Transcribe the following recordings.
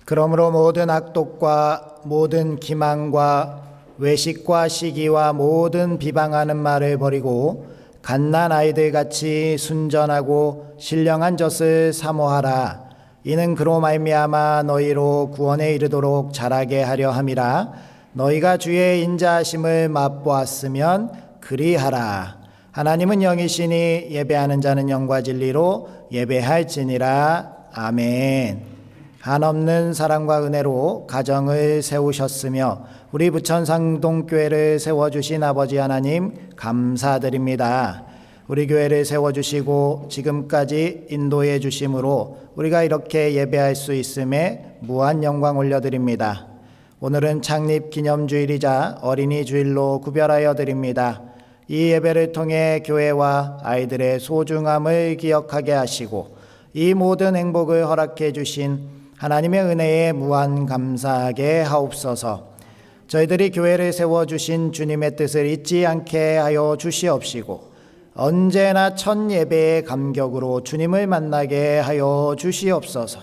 그러므로 모든 악독과 모든 기망과 외식과 시기와 모든 비방하는 말을 버리고 갓난 아이들 같이 순전하고 신령한 젖을 사모하라. 이는 그로 말미암아 너희로 구원에 이르도록 자라게 하려 함이라. 너희가 주의 인자하심을 맛보았으면 그리하라. 하나님은 영이시니 예배하는 자는 영과 진리로 예배할지니라. 아멘. 한없는 사랑과 은혜로 가정을 세우셨으며 우리 부천상동교회를 세워주신 아버지 하나님 감사드립니다. 우리 교회를 세워주시고 지금까지 인도해 주심으로 우리가 이렇게 예배할 수 있음에 무한 영광 올려드립니다. 오늘은 창립기념주일이자 어린이 주일로 구별하여 드립니다. 이 예배를 통해 교회와 아이들의 소중함을 기억하게 하시고 이 모든 행복을 허락해 주신 하나님의 은혜에 무한 감사하게 하옵소서. 저희들이 교회를 세워주신 주님의 뜻을 잊지 않게 하여 주시옵시고 언제나 첫 예배의 감격으로 주님을 만나게 하여 주시옵소서.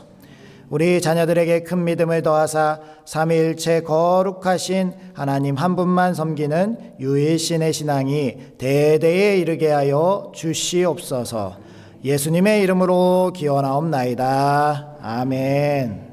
우리 자녀들에게 큰 믿음을 더하사 삼위일체 거룩하신 하나님 한 분만 섬기는 유일신의 신앙이 대대에 이르게 하여 주시옵소서. 예수님의 이름으로 기원하옵나이다. 아멘.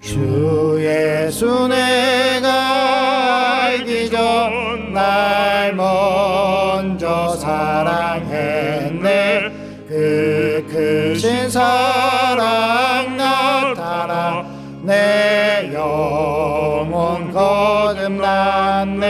주 예수 내가 알기 전 날 먼저 사랑했네. 그 크신 사랑 나타나 내 영혼 거듭났네.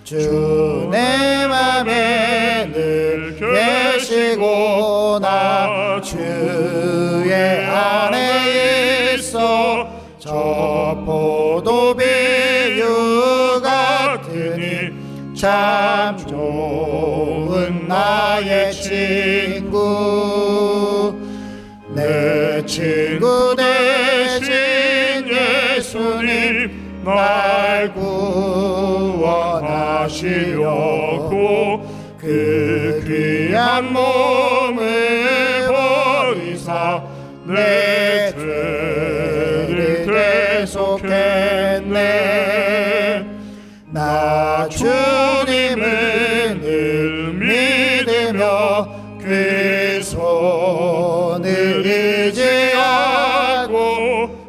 주 내 맘에 늘 계시고 나 주의 안에 있어. 저 포도 비유 같으니 참 좋은 나의 친구. 내 친구 되신 예수님 날 구원하시려고 그 귀한 몸을 버리사 내 죄를 대속했네. 나 주님을 늘 믿으며 그 손을 의지하고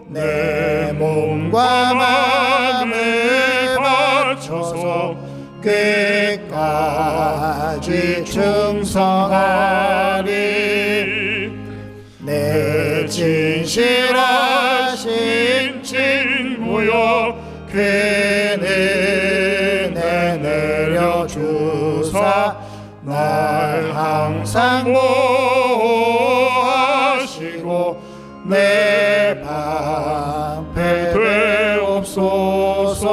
내 몸과 마음을 바쳐서 끝까지 충성하리. 내 진실하신 친구여 그 은혜 내려주사 날 항상 보호하시고 내 방패 되옵소서.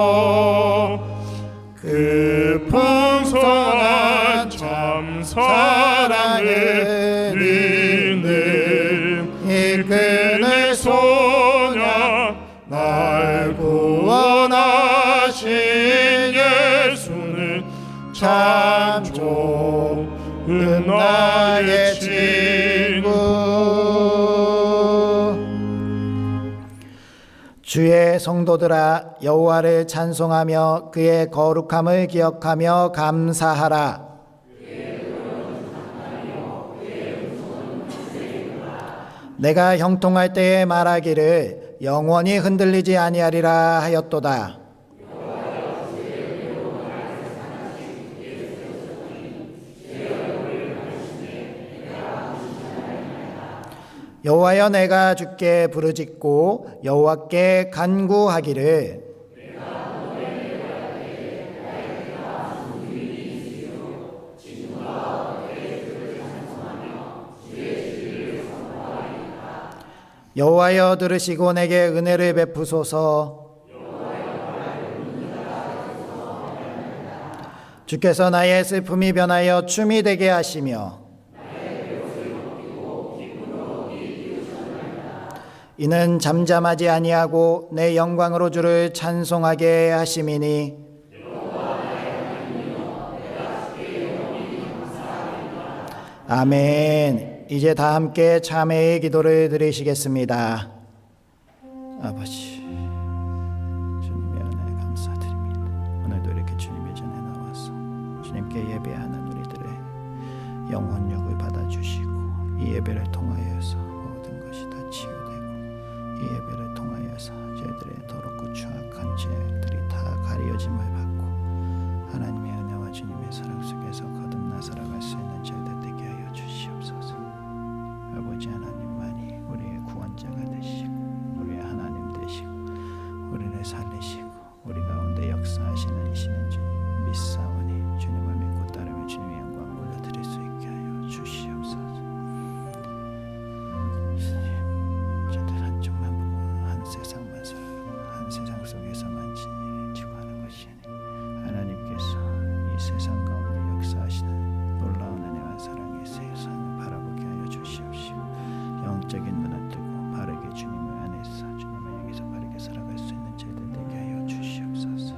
그 풍성한 참 사랑을 믿는 이끈을 소냐 날 구원하신 예수는 참 좋은 나의 친구. 주의 성도들아 여호와를 찬송하며 그의 거룩함을 기억하며 감사하라. 내가 형통할 때에 말하기를 영원히 흔들리지 아니하리라 하였도다. 여호와여 내가 주께 부르짖고 여호와께 간구하기를 여호와여 들으시고 내게 은혜를 베푸소서. 주께서 나의 슬픔이 변하여 춤이 되게 하시며 이는 잠잠하지 아니하고 내 영광으로 주를 찬송하게 하심이니 아멘. 이제 다 함께 참회의 기도를 드리시겠습니다. 아버지, 주님의 은혜에 감사드립니다. 오늘도 이렇게 주님의 전에 나와서 주님께 예배하는 우리들의 영혼력을 받아주시고 이 예배를 통하여서 모든 것이 다 치유되고 이 예배를 통하여서 저희들의 더럽고 추악한 죄들이 다 가려짐을 받고 하나님의 은혜와 주님의 사랑 속에서 거듭나 살아갈 수 있는 저희들 되게 하여 주시옵소서. 아버지 하나님만이 우리의 구원자가 되시고 우리의 하나님 되시고 우리를 살리시고 우리 가운데 역사하시는 이시는 주님 믿사오니 주님을 믿고 따르며 주님의 영광을 올려드릴 수 있게 하여 주시옵소서. 주님, 저들 한쪽만 보고 한 세상만 살고 한 세상 속에서만 진리를 지구하는 것이 아니라 하나님께서 이 세상 가운데 역사하시는 놀라운 은혜와 사랑의 세상을 바라보게 하여 주시옵시고 영적인 눈을 뜨고 바르게 주님의 안에서 주님을 향해서 바르게 살아갈 수 있는 저희들 되게 하여 주시옵소서.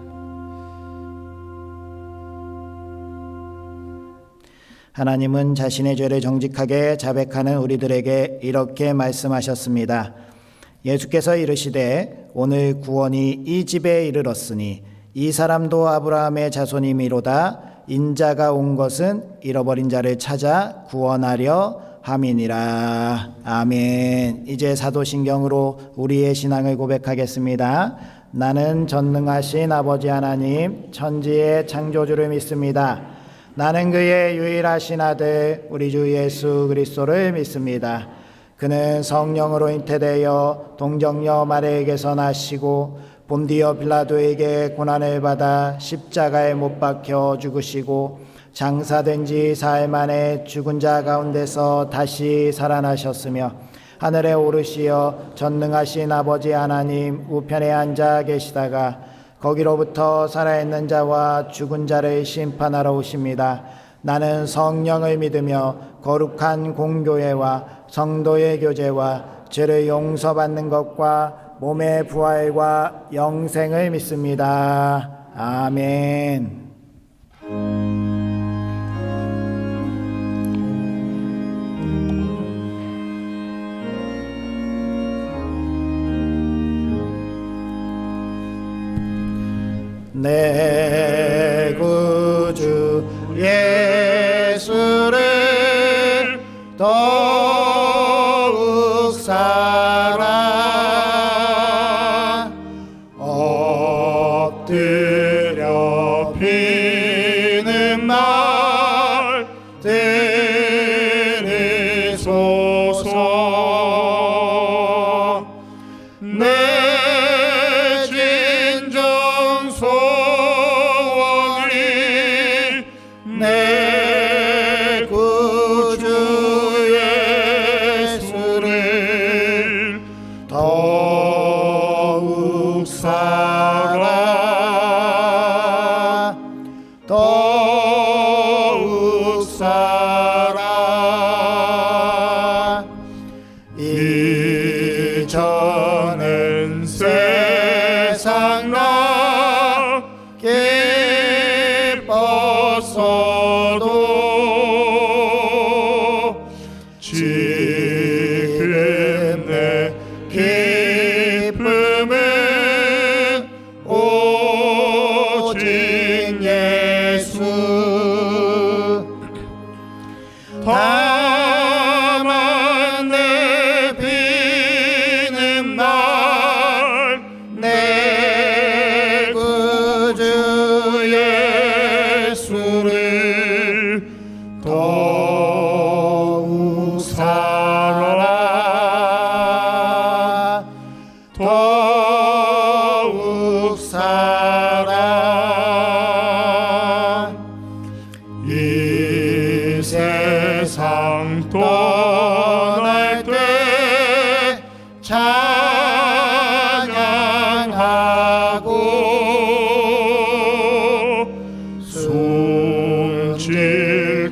하나님은 자신의 죄를 정직하게 자백하는 우리들에게 이렇게 말씀하셨습니다. 예수께서 이르시되 오늘 구원이 이 집에 이르렀으니 이 사람도 아브라함의 자손이미로다. 인자가 온 것은 잃어버린 자를 찾아 구원하려 함이니라. 아멘. 이제 사도신경으로 우리의 신앙을 고백하겠습니다. 나는 전능하신 아버지 하나님 천지의 창조주를 믿습니다. 나는 그의 유일하신 아들 우리 주 예수 그리스도를 믿습니다. 그는 성령으로 잉태되어 동정녀 마리아에게서 나시고 본디오 빌라도에게 고난을 받아 십자가에 못 박혀 죽으시고 장사된 지 사흘 만에 죽은 자 가운데서 다시 살아나셨으며 하늘에 오르시어 전능하신 아버지 하나님 우편에 앉아 계시다가 거기로부터 살아있는 자와 죽은 자를 심판하러 오십니다. 나는 성령을 믿으며 거룩한 공교회와 성도의 교제와 죄를 용서받는 것과 몸의 부활과 영생을 믿습니다. 아멘. 내 구주 예수를 더욱 사랑 엎드려 비는 말 들으소서. 내 진정 소원이 내 구주 예수를 더욱 사랑 더욱 사랑 이전엔 세상 나 기뻤어도 지금 내 기쁨은 오직 예수. 다만 내 비는 날 내 구주 예수를 더욱 사랑 더욱 사랑 이 세상 떠날 때 찬양하고 숨질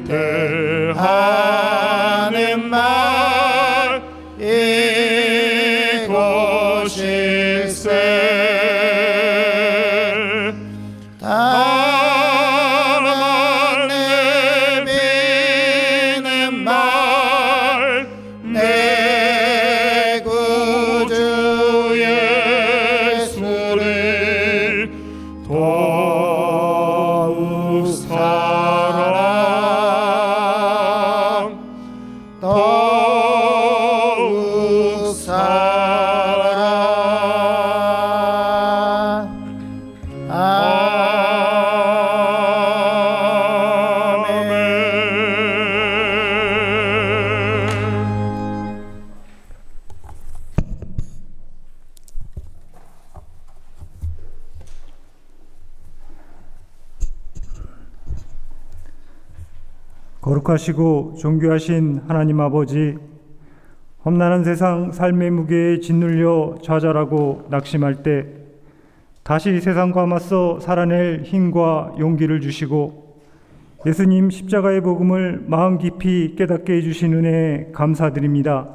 때 하는 말 이곳 거룩하시고 존귀하신 하나님 아버지, 험난한 세상 삶의 무게에 짓눌려 좌절하고 낙심할 때 다시 세상과 맞서 살아낼 힘과 용기를 주시고 예수님 십자가의 복음을 마음 깊이 깨닫게 해주신 은혜에 감사드립니다.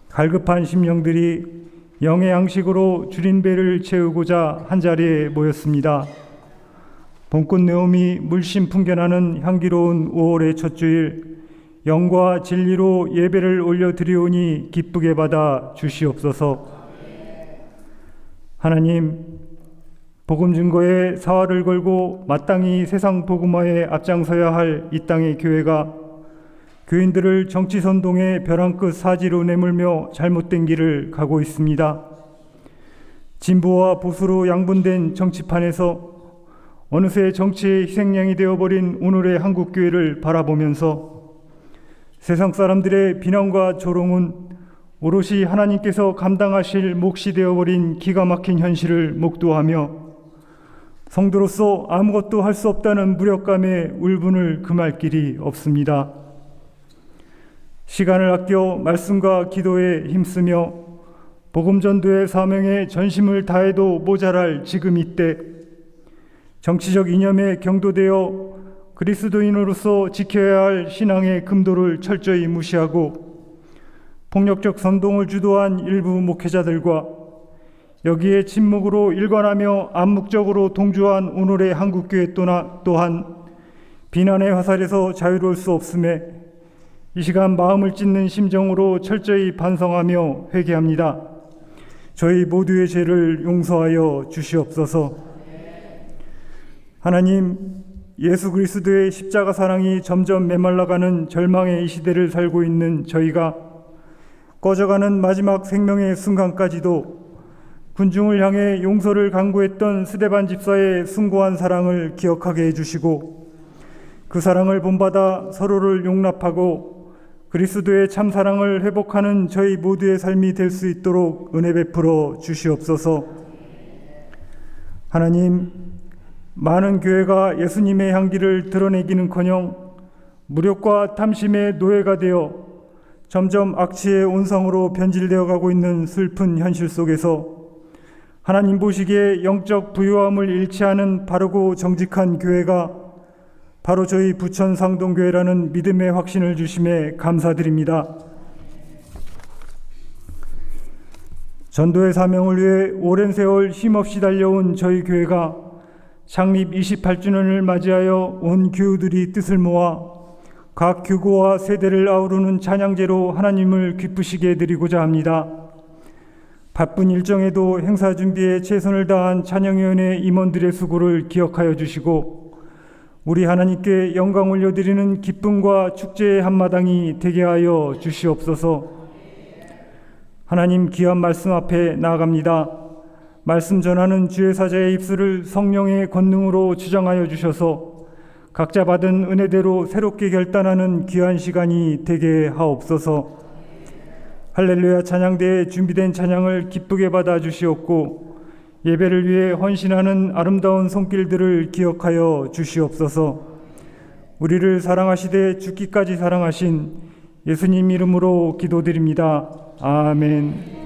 갈급한 심령들이 영의 양식으로 줄인 배를 채우고자 한자리에 모였습니다. 봄꽃 내음이 물씬 풍겨나는 향기로운 5월의 첫 주일, 영과 진리로 예배를 올려드리오니 기쁘게 받아 주시옵소서. 하나님, 복음 증거에 사활을 걸고 마땅히 세상 복음화에 앞장서야 할 이 땅의 교회가 교인들을 정치 선동의 벼랑 끝 사지로 내몰며 잘못된 길을 가고 있습니다. 진보와 보수로 양분된 정치판에서 어느새 정치의 희생양이 되어버린 오늘의 한국교회를 바라보면서 세상 사람들의 비난과 조롱은 오롯이 하나님께서 감당하실 몫이 되어버린 기가 막힌 현실을 목도하며 성도로서 아무것도 할 수 없다는 무력감에 울분을 금할 길이 없습니다. 시간을 아껴 말씀과 기도에 힘쓰며 복음 전도의 사명에 전심을 다해도 모자랄 지금 이때 정치적 이념에 경도되어 그리스도인으로서 지켜야 할 신앙의 금도를 철저히 무시하고 폭력적 선동을 주도한 일부 목회자들과 여기에 침묵으로 일관하며 암묵적으로 동조한 오늘의 한국교회 또한 비난의 화살에서 자유로울 수 없음에 이 시간 마음을 찢는 심정으로 철저히 반성하며 회개합니다. 저희 모두의 죄를 용서하여 주시옵소서. 하나님, 예수 그리스도의 십자가 사랑이 점점 메말라가는 절망의 이 시대를 살고 있는 저희가 꺼져가는 마지막 생명의 순간까지도 군중을 향해 용서를 강구했던 스데반 집사의 숭고한 사랑을 기억하게 해주시고 그 사랑을 본받아 서로를 용납하고 그리스도의 참 사랑을 회복하는 저희 모두의 삶이 될 수 있도록 은혜 베풀어 주시옵소서. 하나님, 많은 교회가 예수님의 향기를 드러내기는커녕 무력과 탐심의 노예가 되어 점점 악취의 온상으로 변질되어 가고 있는 슬픈 현실 속에서 하나님 보시기에 영적 부유함을 잃지 않은 바르고 정직한 교회가 바로 저희 부천 상동교회라는 믿음의 확신을 주심에 감사드립니다. 전도의 사명을 위해 오랜 세월 힘없이 달려온 저희 교회가 창립 28주년을 맞이하여 온 교우들이 뜻을 모아 각 교구와 세대를 아우르는 찬양제로 하나님을 기쁘시게 해드리고자 합니다. 바쁜 일정에도 행사 준비에 최선을 다한 찬양위원회 임원들의 수고를 기억하여 주시고 우리 하나님께 영광 올려드리는 기쁨과 축제의 한마당이 되게 하여 주시옵소서. 하나님, 귀한 말씀 앞에 나아갑니다. 말씀 전하는 주의 사자의 입술을 성령의 권능으로 주장하여 주셔서 각자 받은 은혜대로 새롭게 결단하는 귀한 시간이 되게 하옵소서. 할렐루야 찬양대에 준비된 찬양을 기쁘게 받아 주시옵고 예배를 위해 헌신하는 아름다운 손길들을 기억하여 주시옵소서. 우리를 사랑하시되 죽기까지 사랑하신 예수님 이름으로 기도드립니다. 아멘.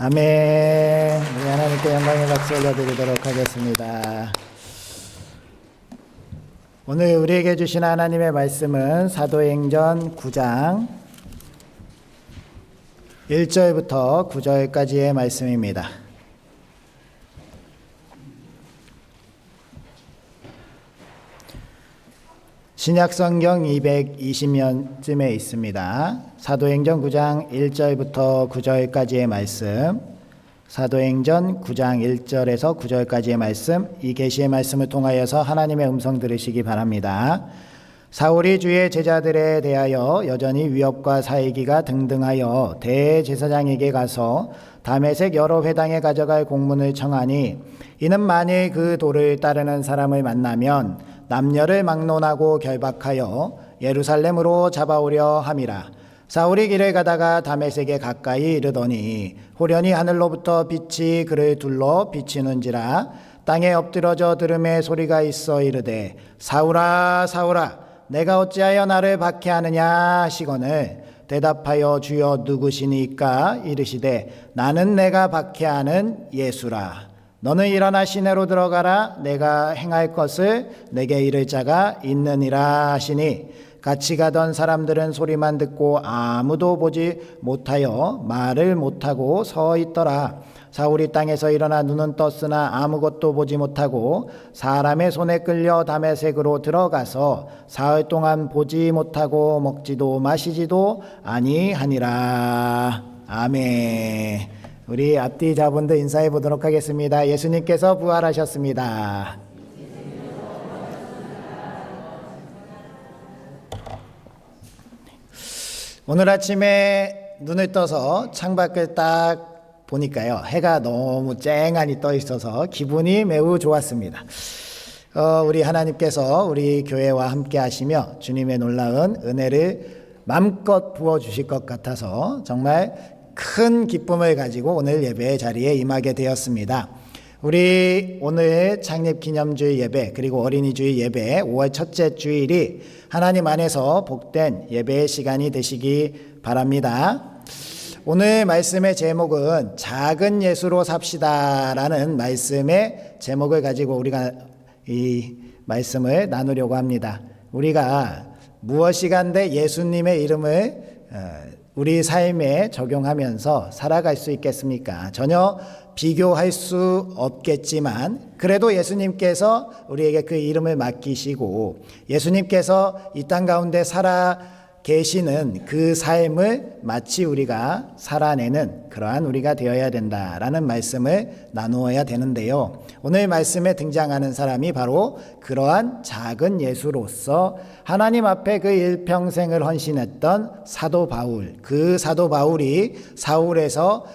아멘. 우리 하나님께 영광의 박수 올려드리도록 하겠습니다. 오늘 우리에게 주신 하나님의 말씀은 사도행전 9장 1절부터 9절까지의 말씀입니다. 신약성경 220면쯤에 있습니다. 사도행전 9장 1절부터 9절까지의 말씀, 사도행전 9장 1절에서 9절까지의 말씀, 이 계시의 말씀을 통하여서 하나님의 음성 들으시기 바랍니다. 사울이 주의 제자들에 대하여 여전히 위협과 사이기가 등등하여 대제사장에게 가서 다메섹 여러 회당에 가져갈 공문을 청하니, 이는 만일 그 도를 따르는 사람을 만나면 남녀를 막론하고 결박하여 예루살렘으로 잡아오려 함이라. 사울이 길을 가다가 다메섹에 가까이 이르더니 호련히 하늘로부터 빛이 그를 둘러 비치는지라. 땅에 엎드러져 들음의 소리가 있어 이르되, 사울아 사울아 내가 어찌하여 나를 박해하느냐 하시거늘, 대답하여 주여 누구시니까 이르시되, 나는 내가 박해하는 예수라. 너는 일어나 시내로 들어가라. 내가 행할 것을 내게 이를 자가 있느니라 하시니, 같이 가던 사람들은 소리만 듣고 아무도 보지 못하여 말을 못하고 서 있더라. 사울이 땅에서 일어나 눈은 떴으나 아무것도 보지 못하고 사람의 손에 끌려 다메섹으로 들어가서 사흘 동안 보지 못하고 먹지도 마시지도 아니하니라. 아멘. 우리 앞뒤 자분들 인사해 보도록 하겠습니다. 예수님께서 부활하셨습니다. 오늘 아침에 눈을 떠서 창밖을 딱 보니까요, 해가 너무 쨍하니 떠 있어서 기분이 매우 좋았습니다. 우리 하나님께서 우리 교회와 함께 하시며 주님의 놀라운 은혜를 맘껏 부어주실 것 같아서 정말 큰 기쁨을 가지고 오늘 예배 자리에 임하게 되었습니다. 우리 오늘 창립기념주일 예배 그리고 어린이주일 예배 5월 첫째 주일이 하나님 안에서 복된 예배의 시간이 되시기 바랍니다. 오늘 말씀의 제목은 작은 예수로 삽시다라는 말씀의 제목을 가지고 우리가 이 말씀을 나누려고 합니다. 우리가 무엇이간데 예수님의 이름을 우리 삶에 적용하면서 살아갈 수 있겠습니까? 전혀 비교할 수 없겠지만 그래도 예수님께서 우리에게 그 이름을 맡기시고 예수님께서 이 땅 가운데 살아 계시는 그 삶을 마치 우리가 살아내는 그러한 우리가 되어야 된다라는 말씀을 나누어야 되는데요. 오늘 말씀에 등장하는 사람이 바로 그러한 작은 예수로서 하나님 앞에 그 일평생을 헌신했던 사도 바울, 그 사도 바울이 사울에서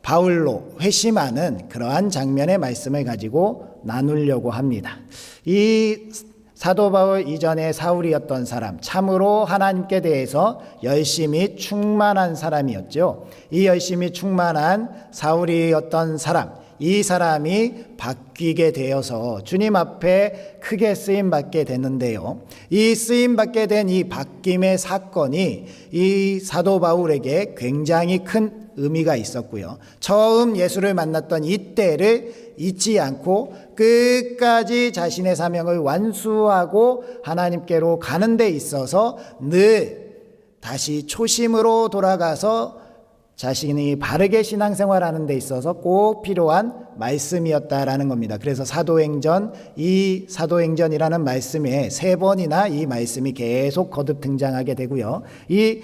바울로 회심하는 그러한 장면의 말씀을 가지고 나누려고 합니다. 이 사도 바울 이전에 사울이었던 사람, 참으로 하나님께 대해서 열심히 충만한 사람이었죠. 이 열심히 충만한 사울이었던 사람, 이 사람이 바뀌게 되어서 주님 앞에 크게 쓰임받게 됐는데요. 이 쓰임받게 된 이 바뀜의 사건이 이 사도 바울에게 굉장히 큰 의미가 있었고요. 처음 예수를 만났던 이때를 잊지 않고 끝까지 자신의 사명을 완수하고 하나님께로 가는 데 있어서 늘 다시 초심으로 돌아가서 자신이 바르게 신앙생활하는 데 있어서 꼭 필요한 말씀이었다라는 겁니다. 그래서 사도행전, 이 사도행전이라는 말씀에 3번이나 이 말씀이 계속 거듭 등장하게 되고요. 이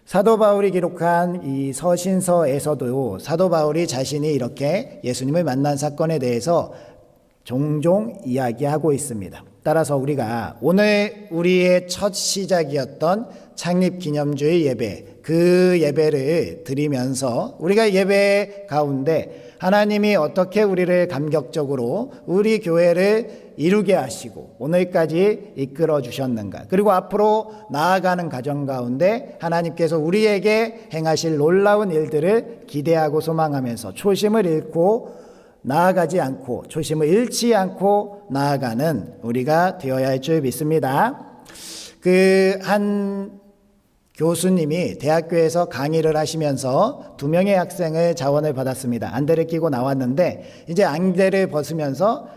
사도 바울이 기록한 이 서신서에서도 사도 바울이 자신이 이렇게 예수님을 만난 사건에 대해서 종종 이야기하고 있습니다. 따라서 우리가 오늘 우리의 첫 시작이었던 창립기념주의 예배, 그 예배를 드리면서 우리가 예배 가운데 하나님이 어떻게 우리를 감격적으로 우리 교회를 이루게 하시고 오늘까지 이끌어 주셨는가, 그리고 앞으로 나아가는 과정 가운데 하나님께서 우리에게 행하실 놀라운 일들을 기대하고 소망하면서 초심을 잃고 나아가지 않고 초심을 잃지 않고 나아가는 우리가 되어야 할 줄 믿습니다. 한 교수님이 대학교에서 강의를 하시면서 2명의 학생을 자원을 받았습니다. 안대를 끼고 나왔는데 이제 안대를 벗으면서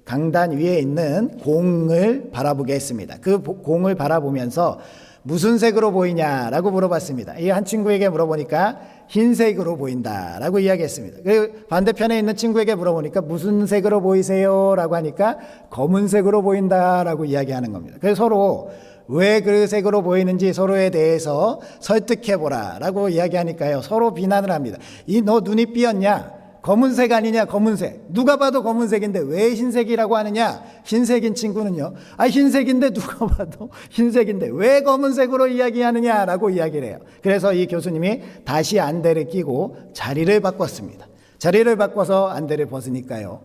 강단 위에 있는 공을 바라보게 했습니다. 그 공을 바라보면서 무슨 색으로 보이냐라고 물어봤습니다. 이 한 친구에게 물어보니까 흰색으로 보인다라고 이야기했습니다. 그리고 반대편에 있는 친구에게 물어보니까 무슨 색으로 보이세요? 라고 하니까 검은색으로 보인다라고 이야기하는 겁니다. 그래서 서로 왜 그 색으로 보이는지 서로에 대해서 설득해보라 라고 이야기하니까요, 서로 비난을 합니다. 너 눈이 삐었냐? 검은색 아니냐? 검은색. 누가 봐도 검은색인데 왜 흰색이라고 하느냐? 흰색인 친구는요, 흰색인데 누가 봐도 흰색인데 왜 검은색으로 이야기하느냐? 라고 이야기를 해요. 그래서 이 교수님이 다시 안대를 끼고 자리를 바꿨습니다. 자리를 바꿔서 안대를 벗으니까요,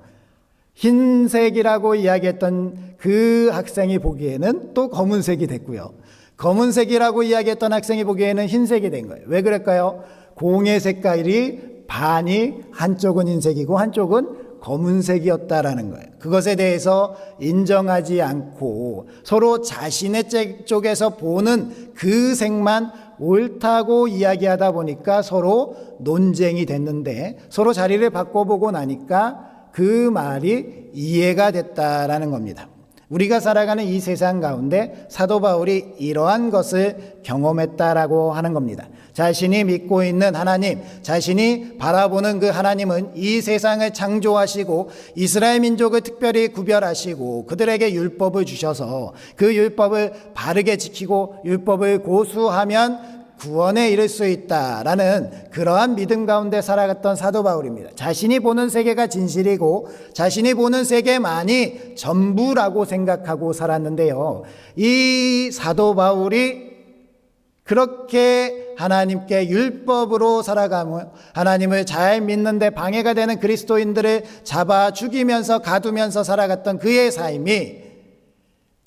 흰색이라고 이야기했던 그 학생이 보기에는 또 검은색이 됐고요, 검은색이라고 이야기했던 학생이 보기에는 흰색이 된 거예요. 왜 그럴까요? 공의 색깔이 반이 한쪽은 흰색이고 한쪽은 검은색이었다라는 거예요. 그것에 대해서 인정하지 않고 서로 자신의 쪽에서 보는 그 색만 옳다고 이야기하다 보니까 서로 논쟁이 됐는데, 서로 자리를 바꿔보고 나니까 그 말이 이해가 됐다라는 겁니다. 우리가 살아가는 이 세상 가운데 사도 바울이 이러한 것을 경험했다라고 하는 겁니다. 자신이 믿고 있는 하나님, 자신이 바라보는 그 하나님은 이 세상을 창조하시고 이스라엘 민족을 특별히 구별하시고 그들에게 율법을 주셔서 그 율법을 바르게 지키고 율법을 고수하면 구원에 이를 수 있다라는 그러한 믿음 가운데 살아갔던 사도 바울입니다. 자신이 보는 세계가 진실이고 자신이 보는 세계만이 전부라고 생각하고 살았는데요, 이 사도 바울이 그렇게 하나님께 율법으로 살아가며 하나님을 잘 믿는데 방해가 되는 그리스도인들을 잡아 죽이면서 가두면서 살아갔던 그의 삶이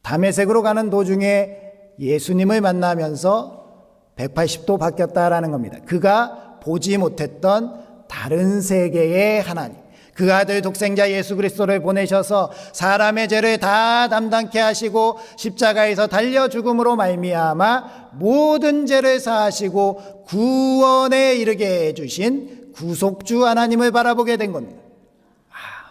다메섹으로 가는 도중에 예수님을 만나면서 180도 바뀌었다라는 겁니다. 그가 보지 못했던 다른 세계의 하나님, 그 아들 독생자 예수 그리스도를 보내셔서 사람의 죄를 다 담당케 하시고 십자가에서 달려 죽음으로 말미암아 모든 죄를 사하시고 구원에 이르게 해주신 구속주 하나님을 바라보게 된 겁니다.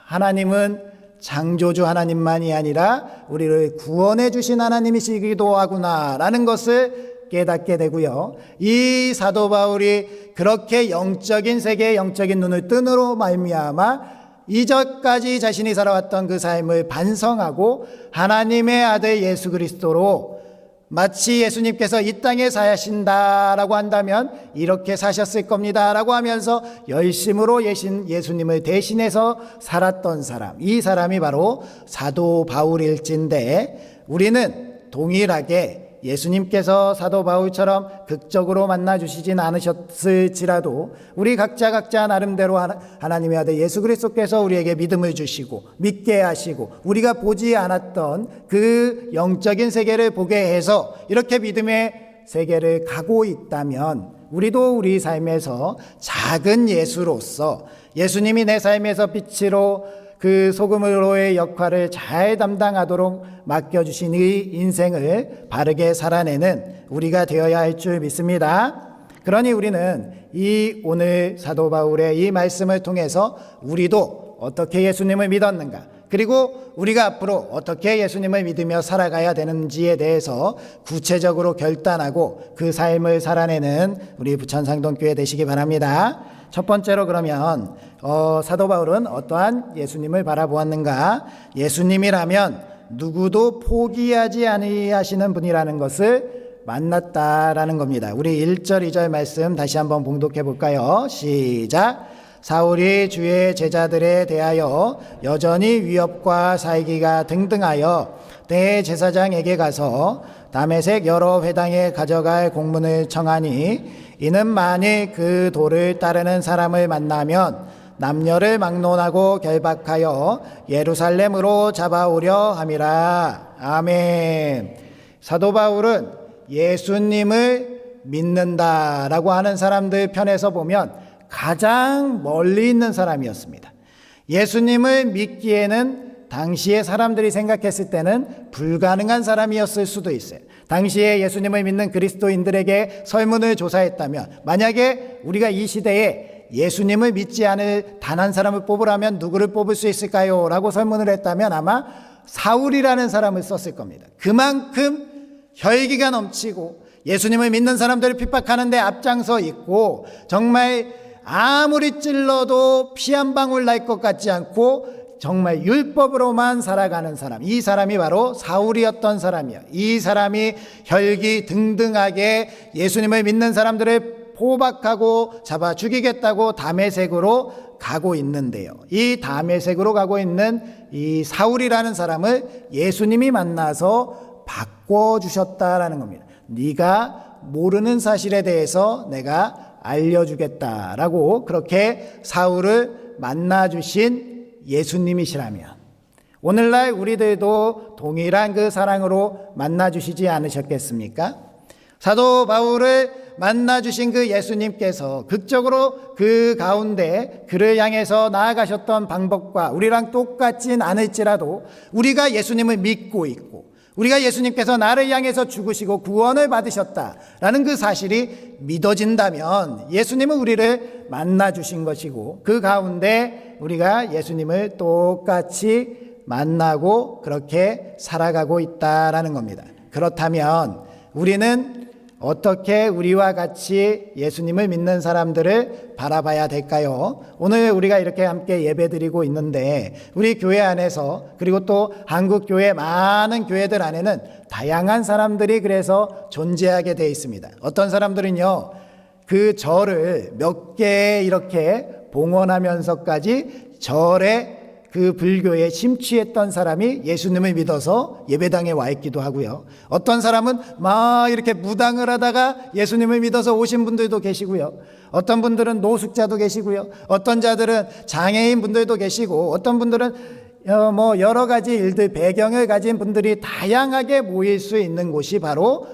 하나님은 창조주 하나님만이 아니라 우리를 구원해 주신 하나님이시기도 하구나라는 것을 깨닫게 되고요. 이 사도 바울이 그렇게 영적인 세계의 영적인 눈을 뜬으로 말미암아 이전까지 자신이 살아왔던 그 삶을 반성하고 하나님의 아들 예수 그리스도로 마치 예수님께서 이 땅에 사신다라고 한다면 이렇게 사셨을 겁니다라고 하면서 열심으로 예수님을 대신해서 살았던 사람, 이 사람이 바로 사도 바울일진데, 우리는 동일하게 예수님께서 사도 바울처럼 극적으로 만나주시진 않으셨을지라도 우리 각자 나름대로 하나님의 아들 예수 그리스도께서 우리에게 믿음을 주시고 믿게 하시고 우리가 보지 않았던 그 영적인 세계를 보게 해서 이렇게 믿음의 세계를 가고 있다면, 우리도 우리 삶에서 작은 예수로서 예수님이 내 삶에서 빛으로 그 소금으로의 역할을 잘 담당하도록 맡겨주신 이 인생을 바르게 살아내는 우리가 되어야 할 줄 믿습니다. 그러니 우리는 이 오늘 사도 바울의 이 말씀을 통해서 우리도 어떻게 예수님을 믿었는가, 그리고 우리가 앞으로 어떻게 예수님을 믿으며 살아가야 되는지에 대해서 구체적으로 결단하고 그 삶을 살아내는 우리 부천상동교회 되시기 바랍니다. 첫 번째로 그러면 사도 바울은 어떠한 예수님을 바라보았는가? 예수님이라면 누구도 포기하지 아니하시는 분이라는 것을 만났다라는 겁니다. 우리 1절 2절 말씀 다시 한번 봉독해 볼까요? 시작. 사울이 주의 제자들에 대하여 여전히 위협과 살기가 등등하여 대제사장에게 가서 다메섹 여러 회당에 가져갈 공문을 청하니, 이는 만일 그 도를 따르는 사람을 만나면 남녀를 막론하고 결박하여 예루살렘으로 잡아오려 함이라. 아멘. 사도 바울은 예수님을 믿는다라고 하는 사람들 편에서 보면 가장 멀리 있는 사람이었습니다. 예수님을 믿기에는 당시에 사람들이 생각했을 때는 불가능한 사람이었을 수도 있어요. 당시에 예수님을 믿는 그리스도인들에게 설문을 조사했다면, 만약에 우리가 이 시대에 예수님을 믿지 않을 단 한 사람을 뽑으라면 누구를 뽑을 수 있을까요? 라고 설문을 했다면 아마 사울이라는 사람을 썼을 겁니다. 그만큼 혈기가 넘치고 예수님을 믿는 사람들을 핍박하는데 앞장서 있고, 정말 아무리 찔러도 피 한 방울 날 것 같지 않고 정말 율법으로만 살아가는 사람, 이 사람이 바로 사울이었던 사람이에요. 이 사람이 혈기 등등하게 예수님을 믿는 사람들을 포박하고 잡아 죽이겠다고 다메섹으로 가고 있는데요, 이 다메섹으로 가고 있는 이 사울이라는 사람을 예수님이 만나서 바꿔주셨다라는 겁니다. 네가 모르는 사실에 대해서 내가 알려주겠다라고 그렇게 사울을 만나주신 예수님이시라면 오늘날 우리들도 동일한 그 사랑으로 만나주시지 않으셨겠습니까? 사도 바울을 만나주신 그 예수님께서 극적으로 그 가운데 그를 향해서 나아가셨던 방법과 우리랑 똑같진 않을지라도, 우리가 예수님을 믿고 있고 우리가 예수님께서 나를 향해서 죽으시고 구원을 받으셨다라는 그 사실이 믿어진다면 예수님은 우리를 만나주신 것이고, 그 가운데 우리가 예수님을 똑같이 만나고 그렇게 살아가고 있다라는 겁니다. 그렇다면 우리는 어떻게 우리와 같이 예수님을 믿는 사람들을 바라봐야 될까요? 오늘 우리가 이렇게 함께 예배드리고 있는데 우리 교회 안에서, 그리고 또 한국 교회 많은 교회들 안에는 다양한 사람들이 그래서 존재하게 되어 있습니다. 어떤 사람들은요, 그 절을 몇 개 이렇게 봉헌하면서까지 절에 그 불교에 심취했던 사람이 예수님을 믿어서 예배당에 와 있기도 하고요. 어떤 사람은 막 이렇게 무당을 하다가 예수님을 믿어서 오신 분들도 계시고요. 어떤 분들은 노숙자도 계시고요. 어떤 자들은 장애인 분들도 계시고, 어떤 분들은 뭐 여러 가지 일들, 배경을 가진 분들이 다양하게 모일 수 있는 곳이 바로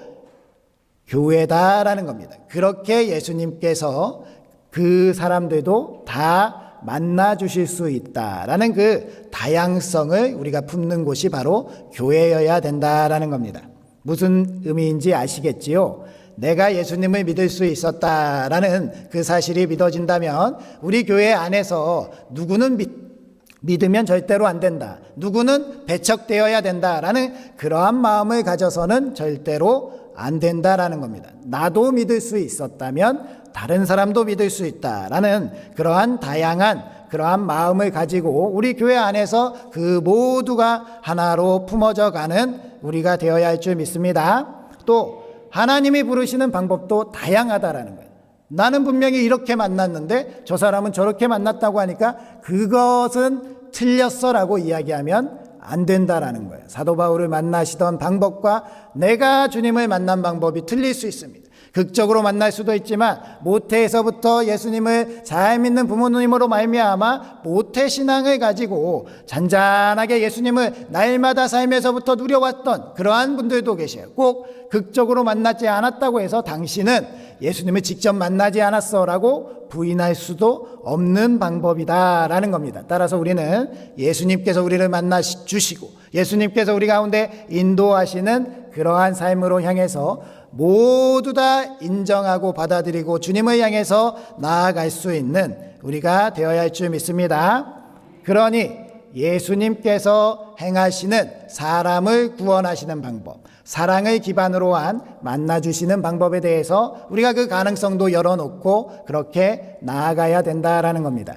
교회다라는 겁니다. 그렇게 예수님께서 그 사람들도 다 만나 주실 수 있다라는 그 다양성을 우리가 품는 곳이 바로 교회여야 된다라는 겁니다. 무슨 의미인지 아시겠지요? 내가 예수님을 믿을 수 있었다라는 그 사실이 믿어진다면 우리 교회 안에서 누구는 믿으면 절대로 안 된다, 누구는 배척되어야 된다라는 그러한 마음을 가져서는 절대로 안 된다라는 겁니다. 나도 믿을 수 있었다면 다른 사람도 믿을 수 있다라는 그러한 다양한 그러한 마음을 가지고 우리 교회 안에서 그 모두가 하나로 품어져 가는 우리가 되어야 할 줄 믿습니다. 또 하나님이 부르시는 방법도 다양하다라는 거예요. 나는 분명히 이렇게 만났는데 저 사람은 저렇게 만났다고 하니까 그것은 틀렸어라고 이야기하면 안 된다라는 거예요. 사도 바울을 만나시던 방법과 내가 주님을 만난 방법이 틀릴 수 있습니다. 극적으로 만날 수도 있지만 모태에서부터 예수님을 잘 믿는 부모님으로 말미암아 모태 신앙을 가지고 잔잔하게 예수님을 날마다 삶에서부터 누려왔던 그러한 분들도 계셔요. 꼭 극적으로 만나지 않았다고 해서 당신은 예수님을 직접 만나지 않았어라고 부인할 수도 없는 방법이다라는 겁니다. 따라서 우리는 예수님께서 우리를 만나 주시고 예수님께서 우리 가운데 인도하시는 그러한 삶으로 향해서 모두 다 인정하고 받아들이고 주님을 향해서 나아갈 수 있는 우리가 되어야 할 줄 믿습니다. 그러니 예수님께서 행하시는 사람을 구원하시는 방법, 사랑을 기반으로 한 만나주시는 방법에 대해서 우리가 그 가능성도 열어놓고 그렇게 나아가야 된다라는 겁니다.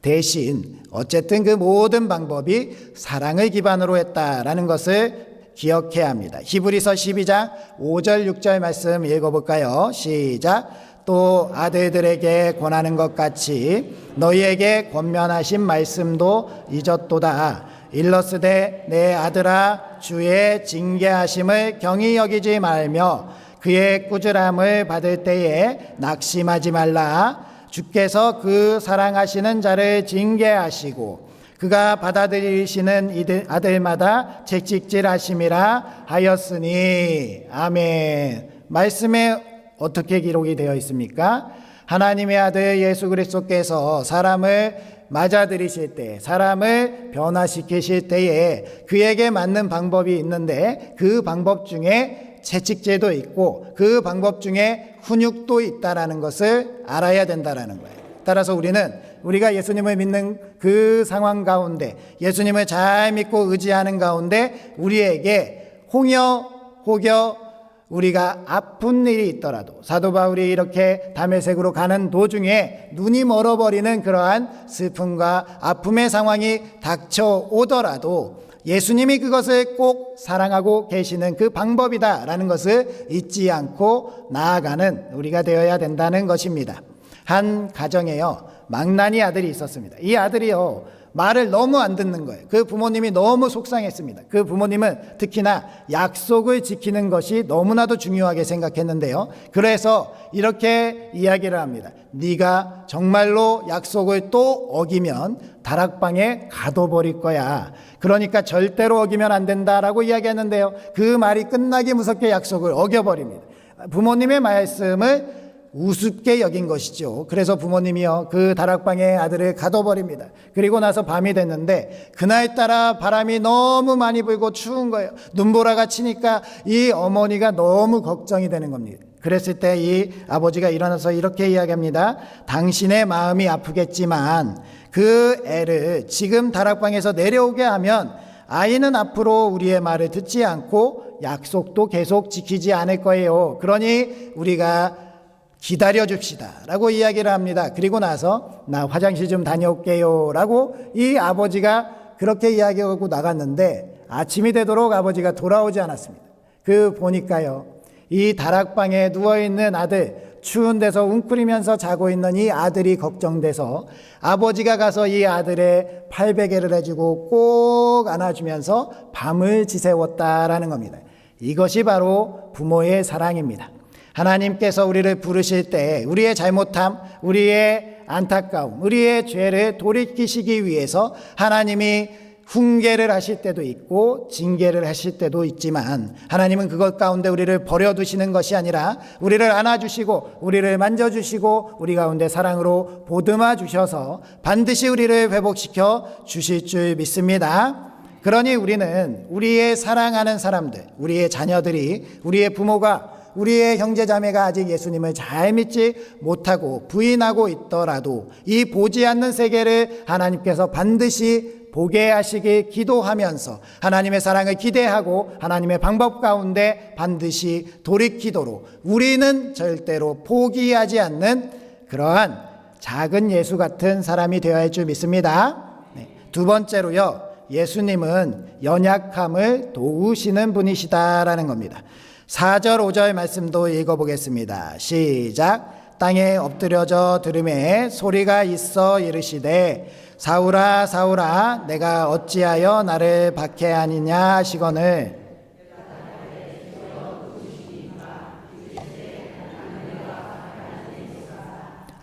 대신 어쨌든 그 모든 방법이 사랑을 기반으로 했다라는 것을 기억해야 합니다. 히브리서 12장 5절 6절 말씀 읽어볼까요? 시작. 또 아들들에게 권하는 것 같이 너희에게 권면하신 말씀도 잊었도다. 일러스되 내 아들아 주의 징계하심을 경히 여기지 말며 그의 꾸지람을 받을 때에 낙심하지 말라. 주께서 그 사랑하시는 자를 징계하시고 그가 받아들이시는 아들마다 채찍질하심이라 하였으니. 아멘. 말씀에 어떻게 기록이 되어 있습니까? 하나님의 아들 예수 그리스도께서 사람을 맞아들이실 때, 사람을 변화시키실 때에 그에게 맞는 방법이 있는데 그 방법 중에 채찍질도 있고 그 방법 중에 훈육도 있다라는 것을 알아야 된다라는 거예요. 따라서 우리가 예수님을 믿는 그 상황 가운데 예수님을 잘 믿고 의지하는 가운데 우리에게 혹여 우리가 아픈 일이 있더라도 사도 바울이 이렇게 다메섹으로 가는 도중에 눈이 멀어버리는 그러한 슬픔과 아픔의 상황이 닥쳐오더라도 예수님이 그것을 꼭 사랑하고 계시는 그 방법이다라는 것을 잊지 않고 나아가는 우리가 되어야 된다는 것입니다. 한 가정에요, 망나니 아들이 있었습니다. 이 아들이요, 말을 너무 안 듣는 거예요. 그 부모님이 너무 속상했습니다. 그 부모님은 특히나 약속을 지키는 것이 너무나도 중요하게 생각했는데요. 그래서 이렇게 이야기를 합니다. 네가 정말로 약속을 또 어기면 다락방에 가둬버릴 거야. 그러니까 절대로 어기면 안 된다라고 이야기했는데요. 그 말이 끝나기 무섭게 약속을 어겨버립니다. 부모님의 말씀을 우습게 여긴 것이죠. 그래서 부모님이요, 그 다락방에 아들을 가둬버립니다. 그리고 나서 밤이 됐는데 그날따라 바람이 너무 많이 불고 추운 거예요. 눈보라가 치니까 이 어머니가 너무 걱정이 되는 겁니다. 그랬을 때 이 아버지가 일어나서 이렇게 이야기합니다. 당신의 마음이 아프겠지만 그 애를 지금 다락방에서 내려오게 하면 아이는 앞으로 우리의 말을 듣지 않고 약속도 계속 지키지 않을 거예요. 그러니 우리가 기다려 줍시다 라고 이야기를 합니다. 그리고 나서 나 화장실 좀 다녀올게요 라고 이 아버지가 그렇게 이야기하고 나갔는데 아침이 되도록 아버지가 돌아오지 않았습니다. 보니까요, 이 다락방에 누워있는 아들, 추운 데서 웅크리면서 자고 있는 이 아들이 걱정돼서 아버지가 가서 이 아들의 팔베개를 해주고 꼭 안아주면서 밤을 지새웠다라는 겁니다. 이것이 바로 부모의 사랑입니다. 하나님께서 우리를 부르실 때 우리의 잘못함, 우리의 안타까움, 우리의 죄를 돌이키시기 위해서 하나님이 훈계를 하실 때도 있고 징계를 하실 때도 있지만 하나님은 그것 가운데 우리를 버려두시는 것이 아니라 우리를 안아주시고 우리를 만져주시고 우리 가운데 사랑으로 보듬어 주셔서 반드시 우리를 회복시켜 주실 줄 믿습니다. 그러니 우리는 우리의 사랑하는 사람들, 우리의 자녀들이, 우리의 부모가, 우리의 형제자매가 아직 예수님을 잘 믿지 못하고 부인하고 있더라도 이 보지 않는 세계를 하나님께서 반드시 보게 하시길 기도하면서 하나님의 사랑을 기대하고 하나님의 방법 가운데 반드시 돌이키도록 우리는 절대로 포기하지 않는 그러한 작은 예수 같은 사람이 되어야 할 줄 믿습니다. 두 번째로요, 예수님은 연약함을 도우시는 분이시다라는 겁니다. 4절 5절 말씀도 읽어보겠습니다. 시작. 땅에 엎드려져 들음에 소리가 있어 이르시되 사울아 사울아 내가 어찌하여 나를 박해하느냐 하시거늘.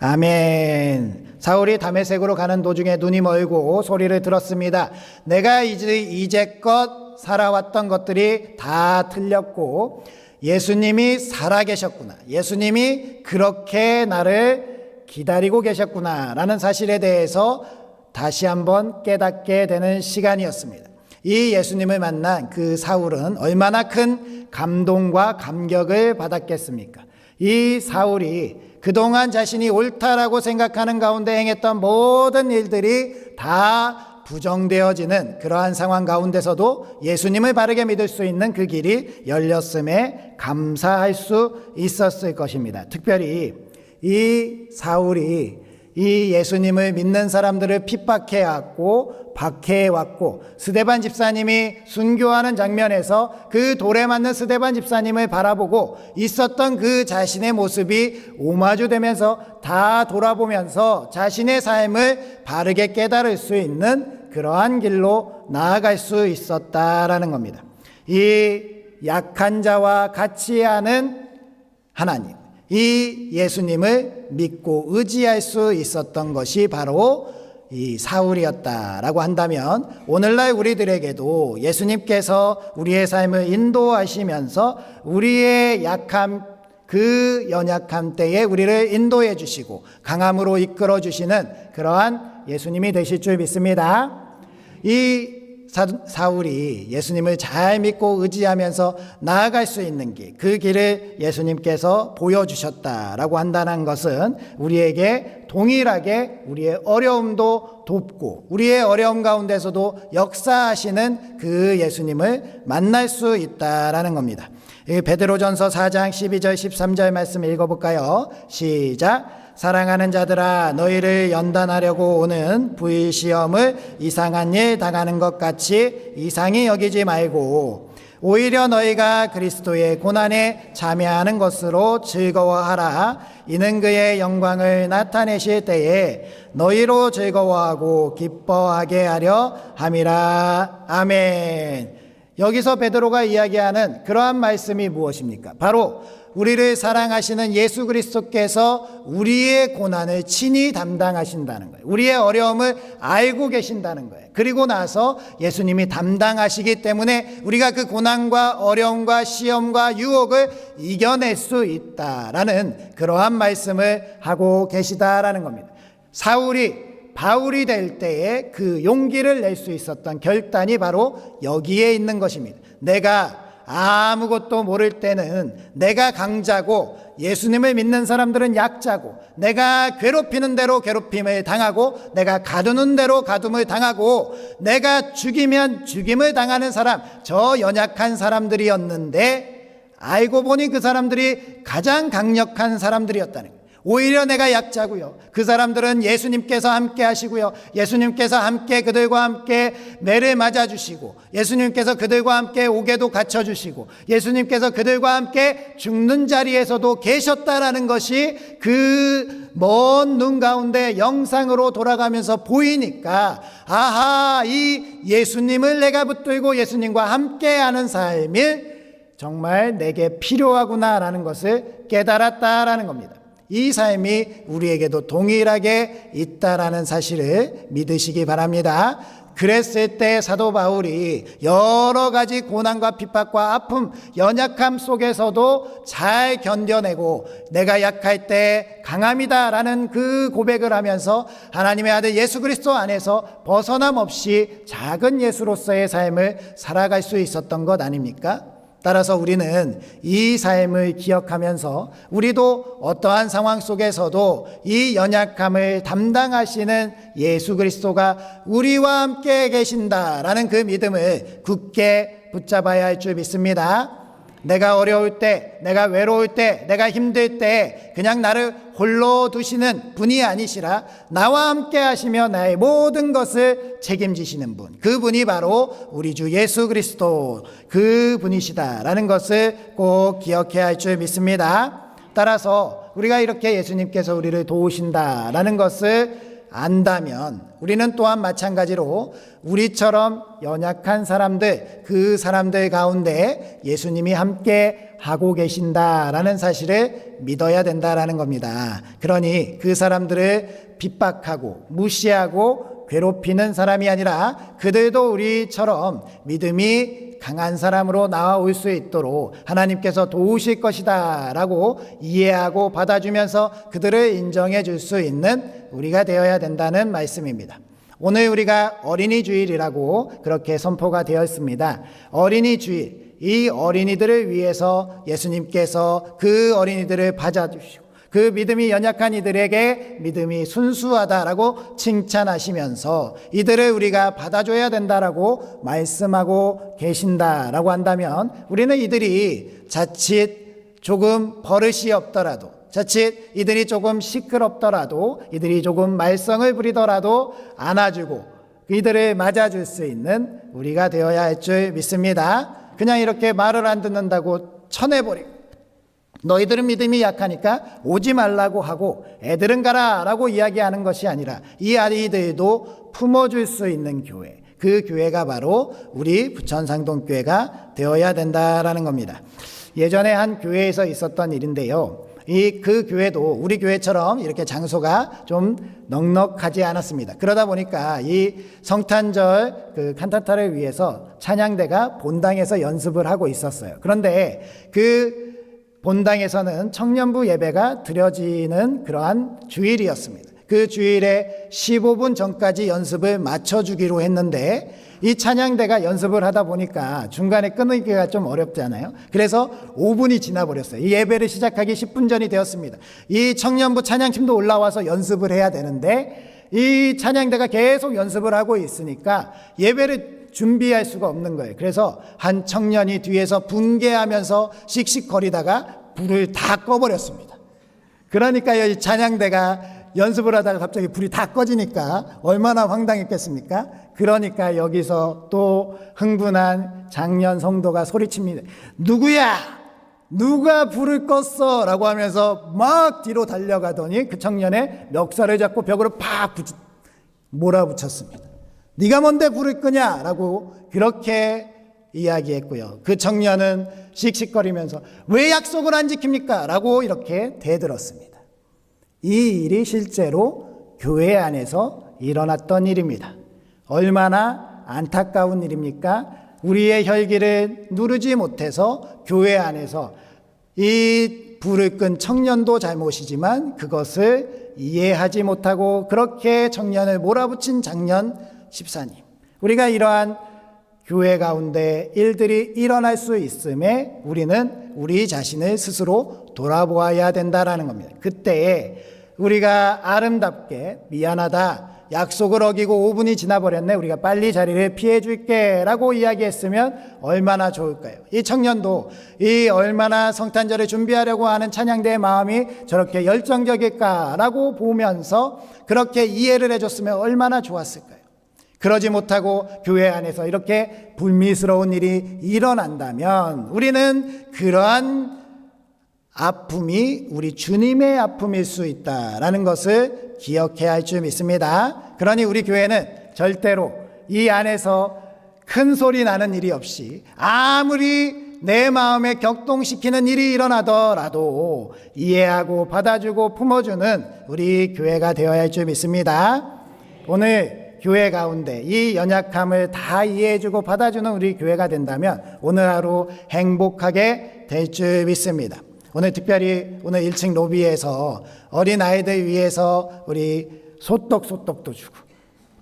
아멘. 사울이 다메섹으로 가는 도중에 눈이 멀고 소리를 들었습니다. 내가 이제껏 살아왔던 것들이 다 틀렸고 예수님이 살아계셨구나, 예수님이 그렇게 나를 기다리고 계셨구나 라는 사실에 대해서 다시 한번 깨닫게 되는 시간이었습니다. 이 예수님을 만난 그 사울은 얼마나 큰 감동과 감격을 받았겠습니까? 이 사울이 그동안 자신이 옳다라고 생각하는 가운데 행했던 모든 일들이 다 부정되어지는 그러한 상황 가운데서도 예수님을 바르게 믿을 수 있는 그 길이 열렸음에 감사할 수 있었을 것입니다. 특별히 이 사울이 이 예수님을 믿는 사람들을 핍박해왔고 박해해왔고 스데반 집사님이 순교하는 장면에서 그 돌에 맞는 스데반 집사님을 바라보고 있었던 그 자신의 모습이 오마주되면서 다 돌아보면서 자신의 삶을 바르게 깨달을 수 있는 그러한 길로 나아갈 수 있었다라는 겁니다. 이 약한 자와 같이 하는 하나님, 이 예수님을 믿고 의지할 수 있었던 것이 바로 이 사울이었다라고 한다면 오늘날 우리들에게도 예수님께서 우리의 삶을 인도하시면서 우리의 약함, 그 연약함 때에 우리를 인도해 주시고 강함으로 이끌어 주시는 그러한 예수님이 되실 줄 믿습니다. 이 사울이 예수님을 잘 믿고 의지하면서 나아갈 수 있는 길, 그 길을 예수님께서 보여주셨다라고 한다는 것은 우리에게 동일하게 우리의 어려움도 돕고 우리의 어려움 가운데서도 역사하시는 그 예수님을 만날 수 있다라는 겁니다. 베드로전서 4장 12절 13절 말씀 읽어볼까요? 시작. 사랑하는 자들아 너희를 연단하려고 오는 불시험을 이상한 일 당하는 것 같이 이상히 여기지 말고 오히려 너희가 그리스도의 고난에 참여하는 것으로 즐거워하라. 이는 그의 영광을 나타내실 때에 너희로 즐거워하고 기뻐하게 하려 함이라. 아멘. 여기서 베드로가 이야기하는 그러한 말씀이 무엇입니까? 바로 우리를 사랑하시는 예수 그리스도께서 우리의 고난을 친히 담당하신다는 거예요. 우리의 어려움을 알고 계신다는 거예요. 그리고 나서 예수님이 담당하시기 때문에 우리가 그 고난과 어려움과 시험과 유혹을 이겨낼 수 있다라는 그러한 말씀을 하고 계시다라는 겁니다. 사울이 바울이 될 때에 그 용기를 낼 수 있었던 결단이 바로 여기에 있는 것입니다. 내가 아무것도 모를 때는 내가 강자고 예수님을 믿는 사람들은 약자고 내가 괴롭히는 대로 괴롭힘을 당하고 내가 가두는 대로 가둠을 당하고 내가 죽이면 죽임을 당하는 사람, 저 연약한 사람들이었는데 알고 보니 그 사람들이 가장 강력한 사람들이었다는 거예요. 오히려 내가 약자고요. 그 사람들은 예수님께서 함께 하시고요. 예수님께서 함께 그들과 함께 매를 맞아주시고 예수님께서 그들과 함께 옥에도 갇혀주시고 예수님께서 그들과 함께 죽는 자리에서도 계셨다라는 것이 그 먼 눈 가운데 영상으로 돌아가면서 보이니까 아하, 이 예수님을 내가 붙들고 예수님과 함께하는 삶이 정말 내게 필요하구나라는 것을 깨달았다라는 겁니다. 이 삶이 우리에게도 동일하게 있다라는 사실을 믿으시기 바랍니다. 그랬을 때 사도 바울이 여러 가지 고난과 핍박과 아픔, 연약함 속에서도 잘 견뎌내고 내가 약할 때 강함이다라는 그 고백을 하면서 하나님의 아들 예수 그리스도 안에서 벗어남 없이 작은 예수로서의 삶을 살아갈 수 있었던 것 아닙니까? 따라서 우리는 이 삶을 기억하면서 우리도 어떠한 상황 속에서도 이 연약함을 담당하시는 예수 그리스도가 우리와 함께 계신다라는 그 믿음을 굳게 붙잡아야 할 줄 믿습니다. 내가 어려울 때, 내가 외로울 때, 내가 힘들 때 그냥 나를 홀로 두시는 분이 아니시라 나와 함께 하시며 나의 모든 것을 책임지시는 분, 그분이 바로 우리 주 예수 그리스도 그분이시다라는 것을 꼭 기억해야 할 줄 믿습니다. 따라서 우리가 이렇게 예수님께서 우리를 도우신다라는 것을 안다면 우리는 또한 마찬가지로 우리처럼 연약한 사람들, 그 사람들 가운데 예수님이 함께 하고 계신다라는 사실을 믿어야 된다라는 겁니다. 그러니 그 사람들을 핍박하고 무시하고 괴롭히는 사람이 아니라 그들도 우리처럼 믿음이 강한 사람으로 나올 수 있도록 하나님께서 도우실 것이다 라고 이해하고 받아주면서 그들을 인정해 줄 수 있는 우리가 되어야 된다는 말씀입니다. 오늘 우리가 어린이 주일이라고 그렇게 선포가 되어 있습니다. 어린이 주일, 이 어린이들을 위해서 예수님께서 그 어린이들을 받아주시고 그 믿음이 연약한 이들에게 믿음이 순수하다라고 칭찬하시면서 이들을 우리가 받아줘야 된다라고 말씀하고 계신다라고 한다면 우리는 이들이 자칫 조금 버릇이 없더라도, 자칫 이들이 조금 시끄럽더라도, 이들이 조금 말썽을 부리더라도 안아주고 이들을 맞아줄 수 있는 우리가 되어야 할 줄 믿습니다. 그냥 이렇게 말을 안 듣는다고 쳐내버리고 너희들은 믿음이 약하니까 오지 말라고 하고 애들은 가라 라고 이야기하는 것이 아니라 이 아이들도 품어줄 수 있는 교회, 그 교회가 바로 우리 부천상동교회가 되어야 된다라는 겁니다. 예전에 한 교회에서 있었던 일인데요, 그 교회도 우리 교회처럼 이렇게 장소가 좀 넉넉하지 않았습니다. 그러다 보니까 이 성탄절 그 칸타타를 위해서 찬양대가 본당에서 연습을 하고 있었어요. 그런데 그 본당에서는 청년부 예배가 드려지는 그러한 주일이었습니다. 그 주일에 15분 전까지 연습을 마쳐주기로 했는데 이 찬양대가 연습을 하다 보니까 중간에 끊기가 좀 어렵잖아요. 그래서 5분이 지나버렸어요. 이 예배를 시작하기 10분 전이 되었습니다. 이 청년부 찬양팀도 올라와서 연습을 해야 되는데 이 찬양대가 계속 연습을 하고 있으니까 예배를 준비할 수가 없는 거예요. 그래서 한 청년이 뒤에서 분개하면서 씩씩거리다가 불을 다 꺼버렸습니다. 그러니까 이 찬양대가 연습을 하다가 갑자기 불이 다 꺼지니까 얼마나 황당했겠습니까? 그러니까 여기서 또 흥분한 장년 성도가 소리칩니다. 누구야? 누가 불을 껐어? 라고 하면서 막 뒤로 달려가더니 그 청년의 멱살을 잡고 벽으로 팍 몰아붙였습니다. 네가 뭔데 불을 끄냐? 라고 그렇게 이야기했고요. 그 청년은 씩씩거리면서 왜 약속을 안 지킵니까? 라고 이렇게 대들었습니다. 이 일이 실제로 교회 안에서 일어났던 일입니다. 얼마나 안타까운 일입니까? 우리의 혈기를 누르지 못해서 교회 안에서 이 불을 끈 청년도 잘못이지만 그것을 이해하지 못하고 그렇게 청년을 몰아붙인 장년 집사님, 우리가 이러한 교회 가운데 일들이 일어날 수 있음에 우리는 우리 자신을 스스로 돌아보아야 된다라는 겁니다. 그때에 우리가 아름답게 미안하다, 약속을 어기고 5분이 지나버렸네, 우리가 빨리 자리를 피해 줄게 라고 이야기했으면 얼마나 좋을까요? 이 청년도 이 얼마나 성탄절을 준비하려고 하는 찬양대의 마음이 저렇게 열정적일까라고 보면서 그렇게 이해를 해줬으면 얼마나 좋았을까요? 그러지 못하고 교회 안에서 이렇게 불미스러운 일이 일어난다면 우리는 그러한 아픔이 우리 주님의 아픔일 수 있다라는 것을 기억해야 할 줄 믿습니다. 그러니 우리 교회는 절대로 이 안에서 큰 소리 나는 일이 없이 아무리 내 마음에 격동시키는 일이 일어나더라도 이해하고 받아주고 품어주는 우리 교회가 되어야 할 줄 믿습니다. 오늘 교회 가운데 이 연약함을 다 이해해주고 받아주는 우리 교회가 된다면 오늘 하루 행복하게 될 줄 믿습니다. 오늘 특별히 오늘 1층 로비에서 어린아이들 위해서 우리 소떡도 주고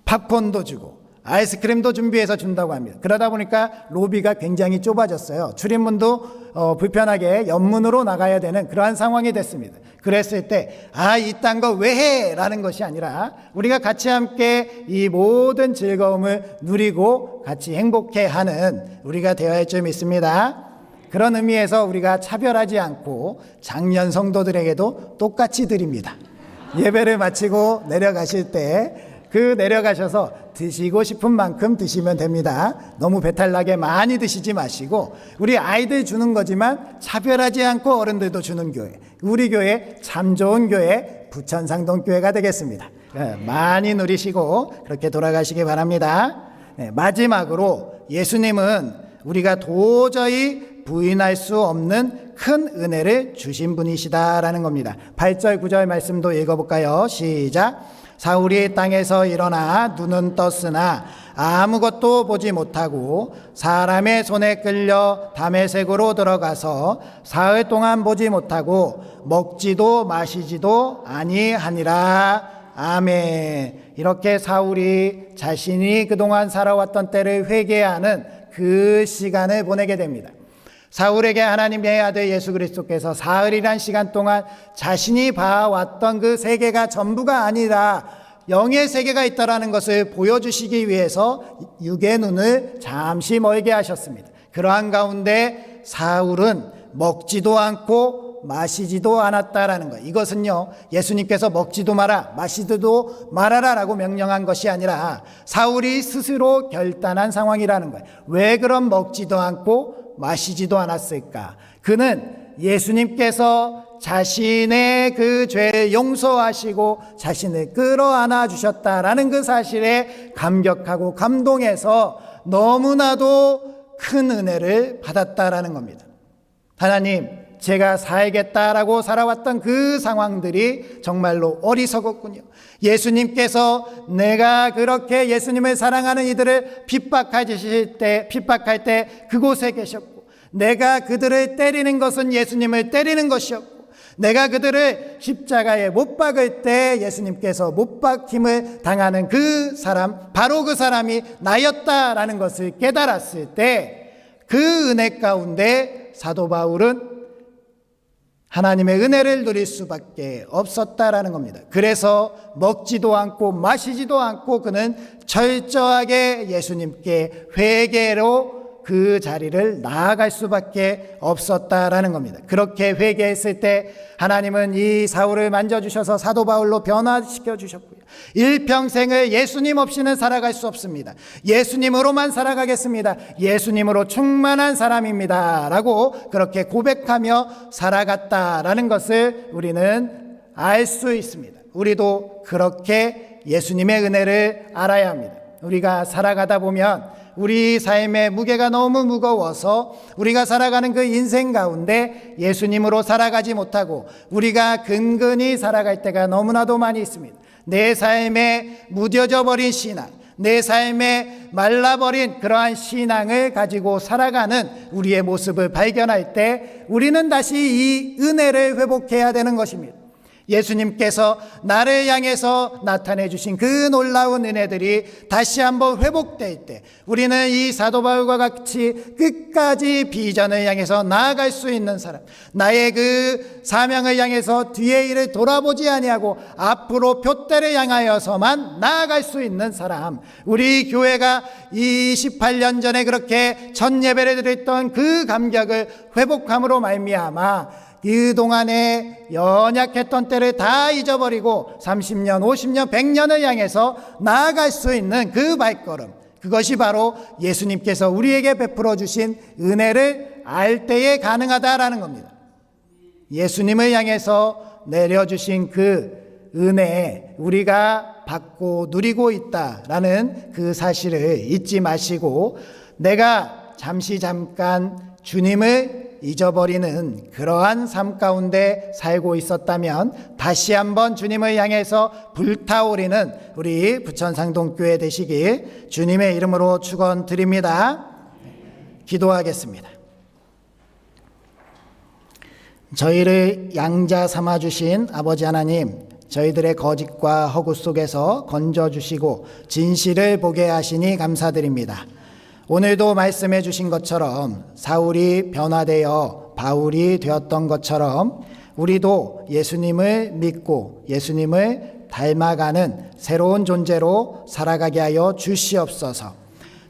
팝콘도 주고 아이스크림도 준비해서 준다고 합니다. 그러다 보니까 로비가 굉장히 좁아졌어요. 출입문도 불편하게 옆문으로 나가야 되는 그러한 상황이 됐습니다. 그랬을 때 이딴 거 왜 해? 라는 것이 아니라 우리가 같이 함께 이 모든 즐거움을 누리고 같이 행복해하는 우리가 되어야 할 점이 있습니다. 그런 의미에서 우리가 차별하지 않고 장년 성도들에게도 똑같이 드립니다. 예배를 마치고 내려가실 때 내려가셔서 드시고 싶은 만큼 드시면 됩니다. 너무 배탈나게 많이 드시지 마시고 우리 아이들 주는 거지만 차별하지 않고 어른들도 주는 교회, 우리 교회 참 좋은 교회 부천상동교회가 되겠습니다. 많이 누리시고 그렇게 돌아가시기 바랍니다. 마지막으로 예수님은 우리가 도저히 부인할 수 없는 큰 은혜를 주신 분이시다라는 겁니다. 8절 9절 말씀도 읽어볼까요? 시작. 사울이 땅에서 일어나 눈은 떴으나 아무것도 보지 못하고 사람의 손에 끌려 다메섹으로 들어가서 사흘 동안 보지 못하고 먹지도 마시지도 아니하니라. 아멘. 이렇게 사울이 자신이 그동안 살아왔던 때를 회개하는 그 시간을 보내게 됩니다. 사울에게 하나님의 아들 예수 그리스도께서 사흘이란 시간 동안 자신이 봐왔던 그 세계가 전부가 아니라 영의 세계가 있다라는 것을 보여주시기 위해서 육의 눈을 잠시 멀게 하셨습니다. 그러한 가운데 사울은 먹지도 않고 마시지도 않았다라는 것. 이것은요, 예수님께서 먹지도 마라, 마시지도 말아라라고 명령한 것이 아니라 사울이 스스로 결단한 상황이라는 거예요. 왜 그럼 먹지도 않고 마시지도 않았을까? 그는 예수님께서 자신의 그 죄를 용서하시고 자신을 끌어안아 주셨다라는 그 사실에 감격하고 감동해서 너무나도 큰 은혜를 받았다라는 겁니다. 하나님, 제가 살겠다라고 살아왔던 그 상황들이 정말로 어리석었군요. 예수님께서 내가 그렇게 예수님을 사랑하는 이들을 핍박할 때 그곳에 계셨고, 내가 그들을 때리는 것은 예수님을 때리는 것이었고, 내가 그들을 십자가에 못 박을 때 예수님께서 못 박힘을 당하는 그 사람, 바로 그 사람이 나였다라는 것을 깨달았을 때 그 은혜 가운데 사도 바울은 하나님의 은혜를 누릴 수밖에 없었다라는 겁니다. 그래서 먹지도 않고 마시지도 않고 그는 철저하게 예수님께 회개로 그 자리를 나아갈 수밖에 없었다라는 겁니다. 그렇게 회개했을 때 하나님은 이 사울을 만져주셔서 사도 바울로 변화시켜 주셨고요. 일평생을 예수님 없이는 살아갈 수 없습니다. 예수님으로만 살아가겠습니다. 예수님으로 충만한 사람입니다. 라고 그렇게 고백하며 살아갔다라는 것을 우리는 알 수 있습니다. 우리도 그렇게 예수님의 은혜를 알아야 합니다. 우리가 살아가다 보면 우리 삶의 무게가 너무 무거워서 우리가 살아가는 그 인생 가운데 예수님으로 살아가지 못하고 우리가 근근히 살아갈 때가 너무나도 많이 있습니다. 내 삶에 무뎌져 버린 신앙, 내 삶에 말라버린 그러한 신앙을 가지고 살아가는 우리의 모습을 발견할 때 우리는 다시 이 은혜를 회복해야 되는 것입니다. 예수님께서 나를 향해서 나타내 주신 그 놀라운 은혜들이 다시 한번 회복될 때 우리는 이 사도 바울과 같이 끝까지 비전을 향해서 나아갈 수 있는 사람, 나의 그 사명을 향해서 뒤의 일을 돌아보지 아니하고 앞으로 표대를 향하여서만 나아갈 수 있는 사람, 우리 교회가 28년 전에 그렇게 첫 예배를 드렸던 그 감격을 회복함으로 말미암아 그동안에 연약했던 때를 다 잊어버리고 30년, 50년, 100년을 향해서 나아갈 수 있는 그 발걸음, 그것이 바로 예수님께서 우리에게 베풀어 주신 은혜를 알 때에 가능하다라는 겁니다. 예수님을 향해서 내려주신 그 은혜에 우리가 받고 누리고 있다라는 그 사실을 잊지 마시고, 내가 잠깐 주님을 잊어버리는 그러한 삶 가운데 살고 있었다면 다시 한번 주님을 향해서 불타오르는 우리 부천상동교회 되시길 주님의 이름으로 축원드립니다. 기도하겠습니다. 저희를 양자 삼아주신 아버지 하나님, 저희들의 거짓과 허구 속에서 건져주시고 진실을 보게 하시니 감사드립니다. 오늘도 말씀해 주신 것처럼 사울이 변화되어 바울이 되었던 것처럼 우리도 예수님을 믿고 예수님을 닮아가는 새로운 존재로 살아가게 하여 주시옵소서.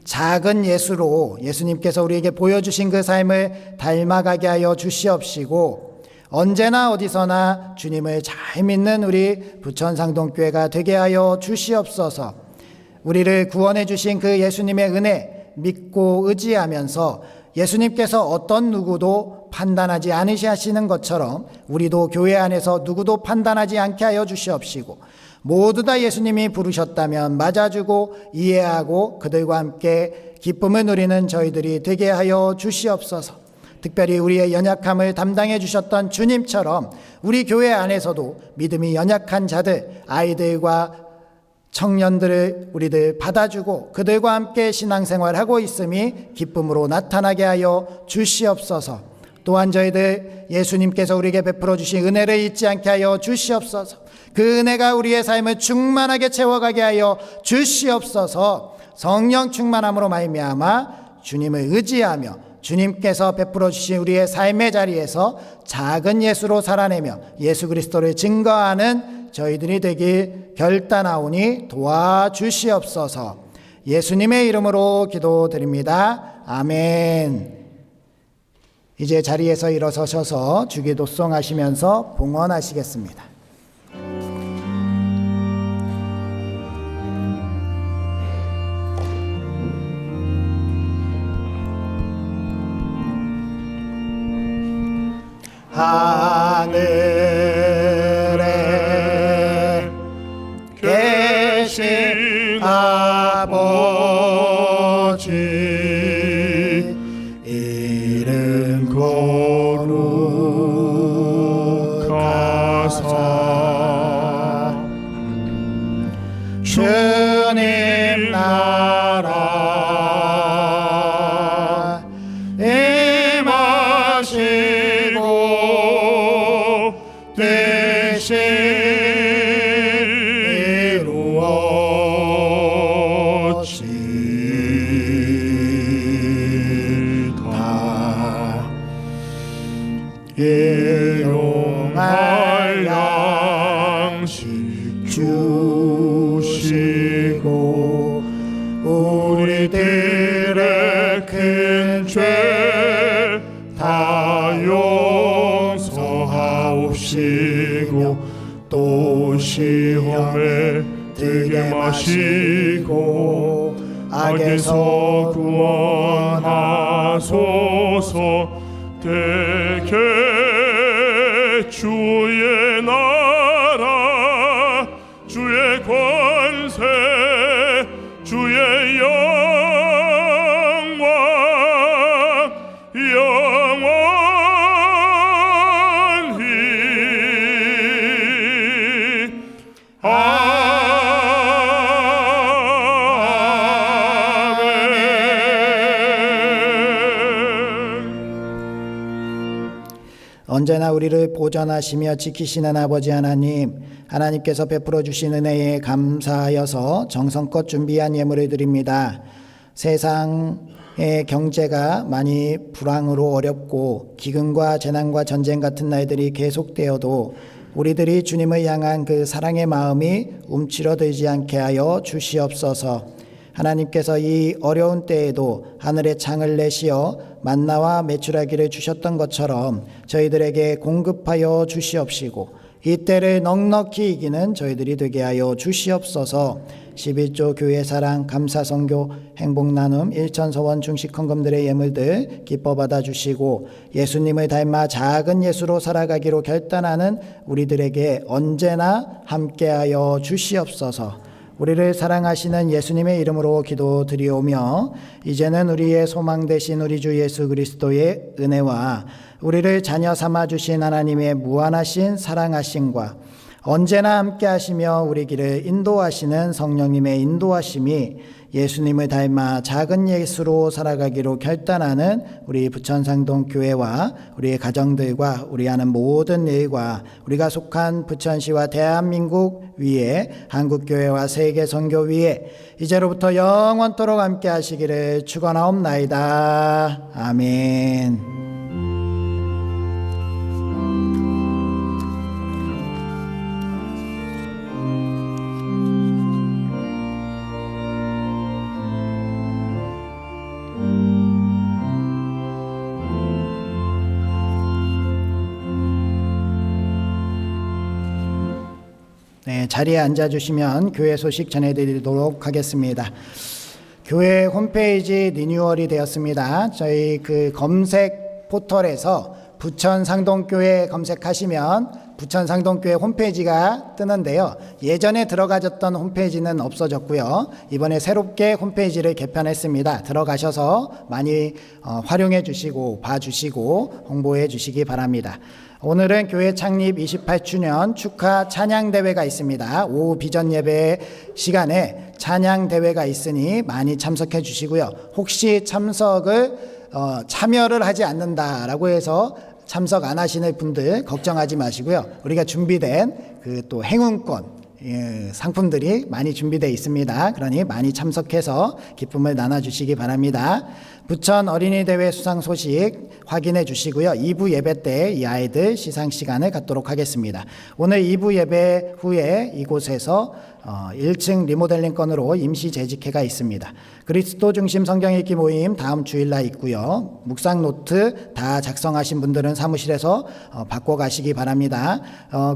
작은 예수로 예수님께서 우리에게 보여주신 그 삶을 닮아가게 하여 주시옵시고 언제나 어디서나 주님을 잘 믿는 우리 부천상동교회가 되게 하여 주시옵소서. 우리를 구원해 주신 그 예수님의 은혜 믿고 의지하면서 예수님께서 어떤 누구도 판단하지 않으시는 것처럼 우리도 교회 안에서 누구도 판단하지 않게 하여 주시옵시고 모두 다 예수님이 부르셨다면 맞아주고 이해하고 그들과 함께 기쁨을 누리는 저희들이 되게 하여 주시옵소서. 특별히 우리의 연약함을 담당해 주셨던 주님처럼 우리 교회 안에서도 믿음이 연약한 자들, 아이들과 청년들을 우리들 받아주고 그들과 함께 신앙생활하고 있음이 기쁨으로 나타나게 하여 주시옵소서. 또한 저희들 예수님께서 우리에게 베풀어 주신 은혜를 잊지 않게 하여 주시옵소서. 그 은혜가 우리의 삶을 충만하게 채워가게 하여 주시옵소서. 성령 충만함으로 말미암아 주님을 의지하며 주님께서 베풀어 주신 우리의 삶의 자리에서 작은 예수로 살아내며 예수 그리스도를 증거하는 저희들이 되길 결단하오니 도와주시옵소서. 예수님의 이름으로 기도드립니다. 아멘. 이제 자리에서 일어서셔서 주기도송 하시면서 봉헌하시겠습니다. 하늘에 계신 아버지 이름 거룩하사 주님 나라 임하시고 뜻이 이루어지다. 일용할 양식 주시고 우리들의 큰 죄 다 용서하옵시고 또 시험에 들게 마시고 악에서 구원하소서. 되게 주의 나라 주의 권세 주의 영광 영원히 언제나 우리를 보전하시며 지키시는 아버지 하나님, 하나님께서 베풀어 주신 은혜에 감사하여서 정성껏 준비한 예물을 드립니다. 세상의 경제가 많이 불황으로 어렵고 기근과 재난과 전쟁 같은 날들이 계속되어도 우리들이 주님을 향한 그 사랑의 마음이 움츠러들지 않게 하여 주시옵소서. 하나님께서 이 어려운 때에도 하늘의 창을 내시어 만나와 메추라기를 주셨던 것처럼 저희들에게 공급하여 주시옵시고 이 때를 넉넉히 이기는 저희들이 되게 하여 주시옵소서. 11조 교회사랑 감사선교 행복나눔 일천서원 중식헌금들의 예물들 기뻐 받아주시고 예수님을 닮아 작은 예수로 살아가기로 결단하는 우리들에게 언제나 함께하여 주시옵소서. 우리를 사랑하시는 예수님의 이름으로 기도드리오며 이제는 우리의 소망 되신 우리 주 예수 그리스도의 은혜와 우리를 자녀 삼아주신 하나님의 무한하신 사랑하심과 언제나 함께 하시며 우리 길을 인도하시는 성령님의 인도하심이 예수님을 닮아 작은 예수로 살아가기로 결단하는 우리 부천상동교회와 우리의 가정들과 우리 하는 모든 일과 우리가 속한 부천시와 대한민국 위에 한국교회와 세계 선교 위에 이제로부터 영원토록 함께 하시기를 축원하옵나이다. 아멘. 네, 자리에 앉아주시면 교회 소식 전해드리도록 하겠습니다. 교회 홈페이지 리뉴얼이 되었습니다. 저희 그 검색 포털에서 부천상동교회 검색하시면 부천상동교회 홈페이지가 뜨는데요. 예전에 들어가졌던 홈페이지는 없어졌고요. 이번에 새롭게 홈페이지를 개편했습니다. 들어가셔서 많이 활용해 주시고 봐주시고 홍보해 주시기 바랍니다. 오늘은 교회 창립 28주년 축하 찬양대회가 있습니다. 오후 비전 예배 시간에 찬양대회가 있으니 많이 참석해 주시고요. 혹시 참여를 하지 않는다라고 해서 참석 안 하시는 분들 걱정하지 마시고요. 우리가 준비된 그 또 행운권 상품들이 많이 준비되어 있습니다. 그러니 많이 참석해서 기쁨을 나눠주시기 바랍니다. 부천 어린이대회 수상 소식 확인해 주시고요. 2부 예배 때 이 아이들 시상 시간을 갖도록 하겠습니다. 오늘 2부 예배 후에 이곳에서 1층 리모델링 건으로 임시 재직회가 있습니다. 그리스도 중심 성경 읽기 모임 다음 주일날 있고요. 묵상 노트 다 작성하신 분들은 사무실에서 받고 가시기 바랍니다.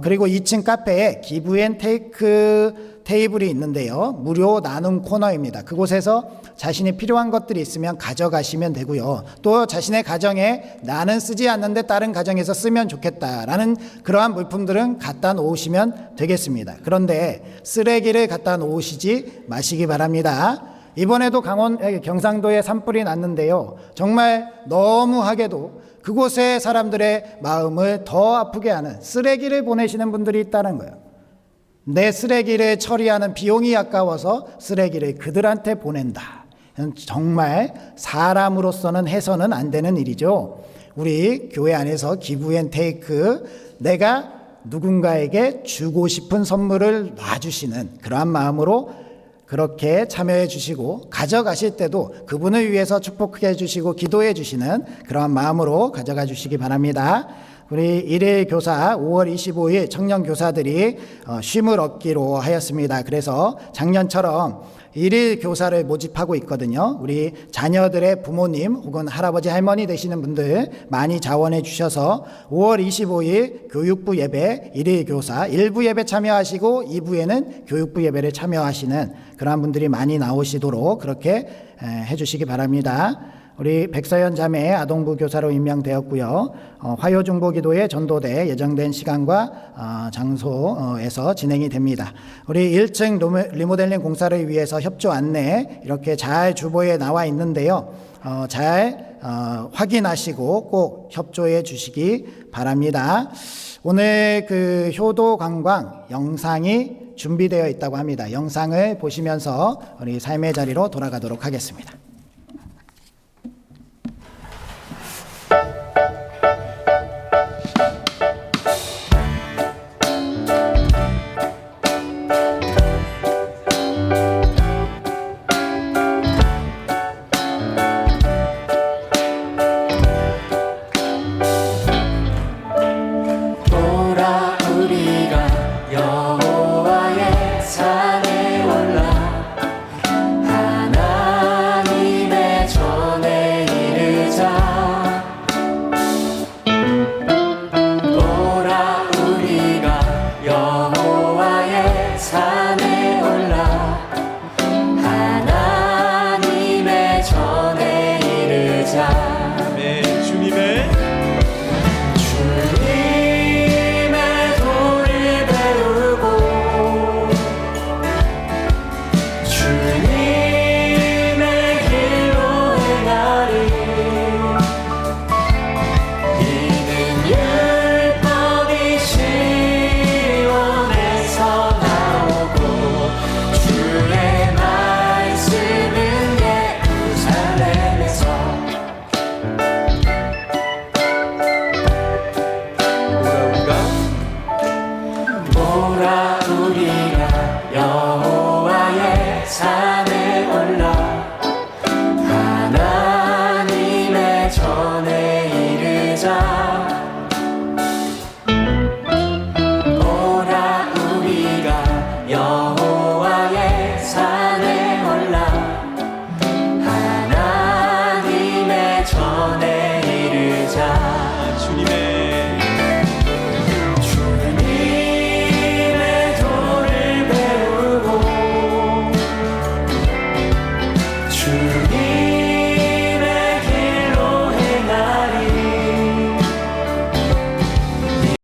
그리고 2층 카페에 기브 앤 테이크 테이블이 있는데요. 무료 나눔 코너입니다. 그곳에서 자신이 필요한 것들이 있으면 가져가시면 되고요. 또 자신의 가정에 나는 쓰지 않는데 다른 가정에서 쓰면 좋겠다라는 그러한 물품들은 갖다 놓으시면 되겠습니다. 그런데 쓰레기를 갖다 놓으시지 마시기 바랍니다. 이번에도 경상도에 산불이 났는데요. 정말 너무하게도 그곳에 사람들의 마음을 더 아프게 하는 쓰레기를 보내시는 분들이 있다는 거예요. 내 쓰레기를 처리하는 비용이 아까워서 쓰레기를 그들한테 보낸다. 정말 사람으로서는 해서는 안 되는 일이죠. 우리 교회 안에서 기브 앤 테이크, 내가 누군가에게 주고 싶은 선물을 놔주시는 그러한 마음으로 그렇게 참여해 주시고 가져가실 때도 그분을 위해서 축복해 주시고 기도해 주시는 그러한 마음으로 가져가 주시기 바랍니다. 우리 일일 교사 5월 25일 청년 교사들이 쉼을 얻기로 하였습니다. 그래서 작년처럼 일일 교사를 모집하고 있거든요. 우리 자녀들의 부모님 혹은 할아버지 할머니 되시는 분들 많이 자원해 주셔서 5월 25일 교육부 예배 일일 교사 1부 예배 참여하시고 2부에는 교육부 예배를 참여하시는 그러한 분들이 많이 나오시도록 그렇게 해 주시기 바랍니다. 우리 백서연 자매 아동부 교사로 임명되었고요. 화요중보기도회 전도대 예정된 시간과 장소에서 진행이 됩니다. 우리 1층 리모델링 공사를 위해서 협조 안내 이렇게 잘 주보에 나와 있는데요. 잘 확인하시고 꼭 협조해 주시기 바랍니다. 오늘 그 효도 관광 영상이 준비되어 있다고 합니다. 영상을 보시면서 우리 삶의 자리로 돌아가도록 하겠습니다.